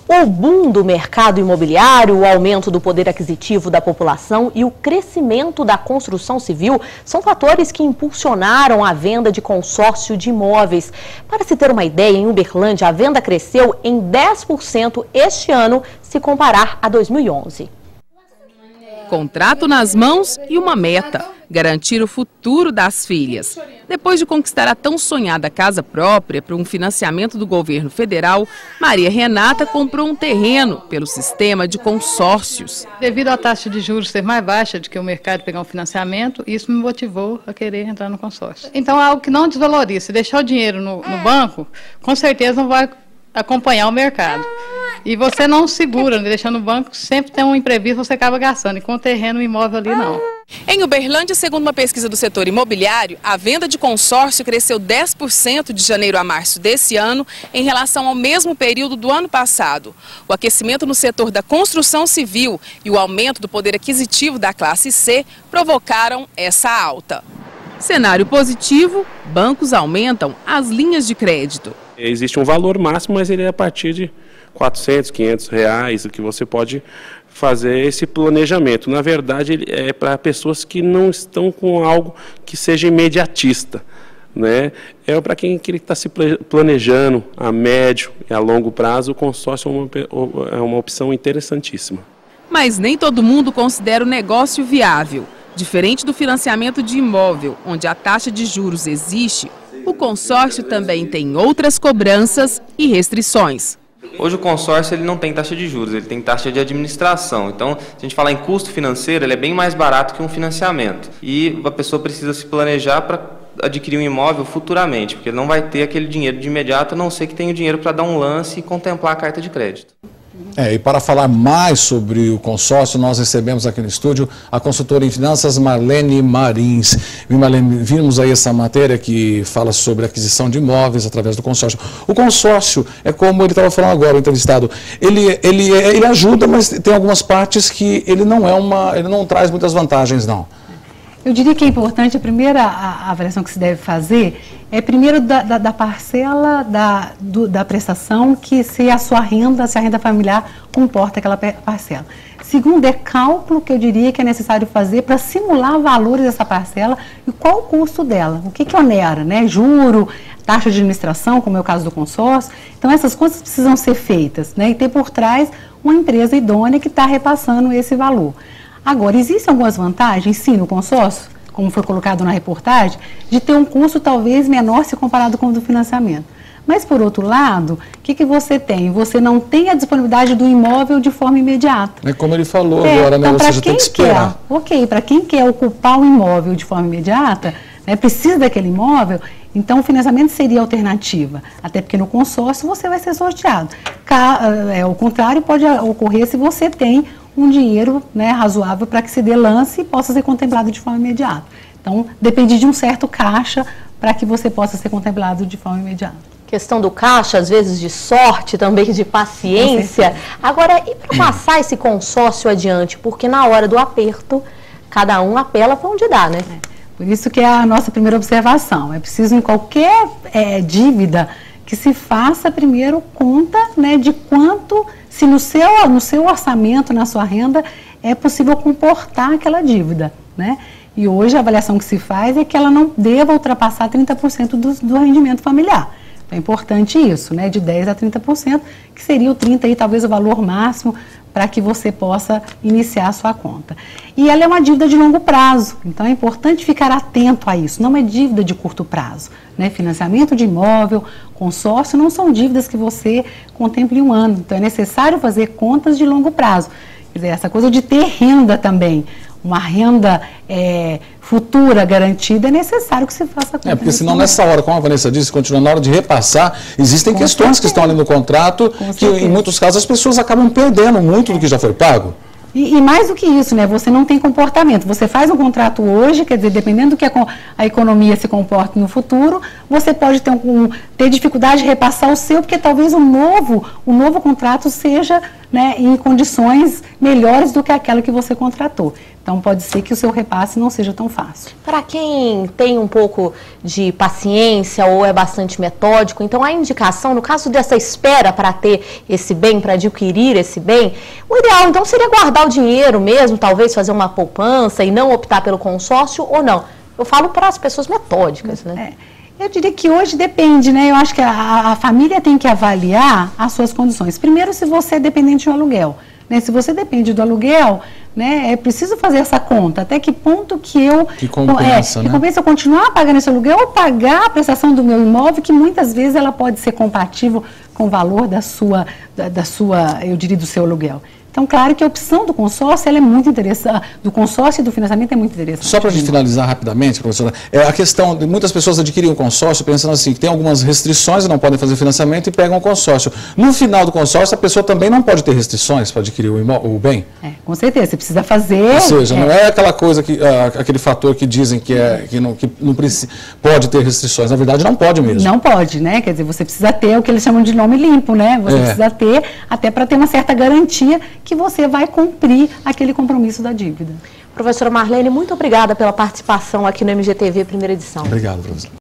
O boom do mercado imobiliário, o aumento do poder aquisitivo da população e o crescimento da construção civil são fatores que impulsionaram a venda de consórcio de imóveis. Para se ter uma ideia, em Uberlândia a venda cresceu em 10% este ano, se comparar a 2011. Contrato nas mãos e uma meta: garantir o futuro das filhas. Depois de conquistar a tão sonhada casa própria por um financiamento do governo federal, Maria Renata comprou um terreno pelo sistema de consórcios. Devido à taxa de juros ser mais baixa do que o mercado pegar um financiamento, isso me motivou a querer entrar no consórcio. Então é algo que não desvaloriza. Se deixar o dinheiro no banco, com certeza não vai acompanhar o mercado. E você não segura, deixando o banco, sempre tem um imprevisto, você acaba gastando. E com o terreno, o imóvel ali, não. Em Uberlândia, segundo uma pesquisa do setor imobiliário, a venda de consórcio cresceu 10% de janeiro a março desse ano em relação ao mesmo período do ano passado. O aquecimento no setor da construção civil e o aumento do poder aquisitivo da classe C provocaram essa alta. Cenário positivo: bancos aumentam as linhas de crédito. Existe um valor máximo, mas ele é a partir de R$400, R$500, que você pode fazer esse planejamento. Na verdade, ele é para pessoas que não estão com algo que seja imediatista, né? É para quem está se planejando a médio e a longo prazo. O consórcio é uma opção interessantíssima. Mas nem todo mundo considera o negócio viável. Diferente do financiamento de imóvel, onde a taxa de juros existe, o consórcio também tem outras cobranças e restrições. Hoje o consórcio ele não tem taxa de juros, ele tem taxa de administração. Então, se a gente falar em custo financeiro, ele é bem mais barato que um financiamento. E a pessoa precisa se planejar para adquirir um imóvel futuramente, porque ele não vai ter aquele dinheiro de imediato, a não ser que tenha o dinheiro para dar um lance e contemplar a carta de crédito. E para falar mais sobre o consórcio, nós recebemos aqui no estúdio a consultora em finanças Marlene Marins. E, Marlene, vimos aí essa matéria que fala sobre aquisição de imóveis através do consórcio. O consórcio é como ele estava falando agora, o entrevistado, ele ajuda, mas tem algumas partes que ele não traz muitas vantagens, não. Eu diria que é importante, a primeira avaliação que se deve fazer é primeiro da parcela da prestação, que se a sua renda, se a renda familiar comporta aquela parcela. Segundo, é cálculo que eu diria que é necessário fazer para simular valores dessa parcela e qual o custo dela, o que onera, né? Juro, taxa de administração, como é o caso do consórcio. Então essas coisas precisam ser feitas, né? E ter por trás uma empresa idônea que está repassando esse valor. Agora, existem algumas vantagens, sim, no consórcio, como foi colocado na reportagem, de ter um custo talvez menor se comparado com o do financiamento. Mas, por outro lado, o que você tem? Você não tem a disponibilidade do imóvel de forma imediata. É como ele falou agora, né? Então, Você já tem que esperar. Para quem quer ocupar o imóvel de forma imediata, né, precisa daquele imóvel, então o financiamento seria a alternativa. Até porque no consórcio você vai ser sorteado. O contrário pode ocorrer se você tem um dinheiro, né, razoável para que se dê lance e possa ser contemplado de forma imediata. Então, depende de um certo caixa para que você possa ser contemplado de forma imediata. Questão do caixa, às vezes de sorte, também de paciência. Agora, e para passar esse consórcio adiante? Porque na hora do aperto, cada um apela para onde dá, né? Por isso que é a nossa primeira observação. É preciso, em qualquer dívida, que se faça primeiro conta, né, de quanto, se no seu orçamento, na sua renda, é possível comportar aquela dívida, né? E hoje a avaliação que se faz é que ela não deva ultrapassar 30% do rendimento familiar. Então é importante isso, né, de 10% a 30%, que seria o 30% aí, talvez o valor máximo para que você possa iniciar a sua conta. E ela é uma dívida de longo prazo, então é importante ficar atento a isso, não é dívida de curto prazo, né? Financiamento de imóvel, consórcio, não são dívidas que você contemple em um ano, então é necessário fazer contas de longo prazo. Quer dizer, essa coisa de ter renda também, uma renda futura garantida, é necessário que se faça conta. Porque senão nessa hora, como a Vanessa disse, continua na hora de repassar, existem questões que estão ali no contrato, que em muitos casos as pessoas acabam perdendo muito do que já foi pago. E mais do que isso, né, você não tem comportamento. Você faz um contrato hoje, quer dizer, dependendo do que a economia se comporte no futuro, você pode ter dificuldade de repassar o seu, porque talvez o novo contrato seja, né, em condições melhores do que aquela que você contratou. Então, pode ser que o seu repasse não seja tão fácil. Para quem tem um pouco de paciência ou é bastante metódico, então a indicação, no caso dessa espera para ter esse bem, para adquirir esse bem, o ideal então seria guardar o dinheiro mesmo, talvez fazer uma poupança e não optar pelo consórcio ou não? Eu falo para as pessoas metódicas, né? Eu diria que hoje depende, né? Eu acho que a família tem que avaliar as suas condições. Primeiro, se você é dependente do aluguel. Né? Se você depende do aluguel, né, é preciso fazer essa conta. Até que ponto que compensa, né? Que compensa eu continuar pagando esse aluguel ou pagar a prestação do meu imóvel, que muitas vezes ela pode ser compatível com o valor da sua, eu diria, do seu aluguel. Então, claro que a opção do consórcio ela é muito interessante, do consórcio e do financiamento é muito interessante. Só para a gente finalizar rapidamente, professora, a questão de muitas pessoas adquirem um consórcio pensando assim, que tem algumas restrições e não podem fazer financiamento e pegam um consórcio. No final do consórcio, a pessoa também não pode ter restrições para adquirir o bem? Com certeza, você precisa fazer... Ou seja, não é aquela coisa, aquele fator que dizem que não pode ter restrições, na verdade não pode mesmo. Não pode, né? Quer dizer, você precisa ter o que eles chamam de nome limpo, né? Você precisa ter, até para ter uma certa garantia que você vai cumprir aquele compromisso da dívida. Professora Marlene, muito obrigada pela participação aqui no MGTV Primeira Edição. Obrigado, professor.